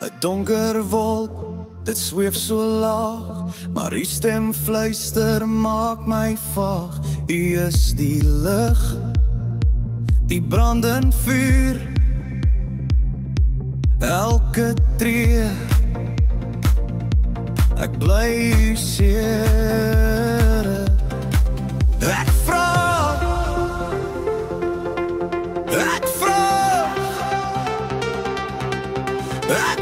'n donker wolk, dit sweef so laag, maar die stem fluister maak my vaag. U is die lig, die brandend vuur, elke tree, ek bly u seere. Ek vra, ek vra, ek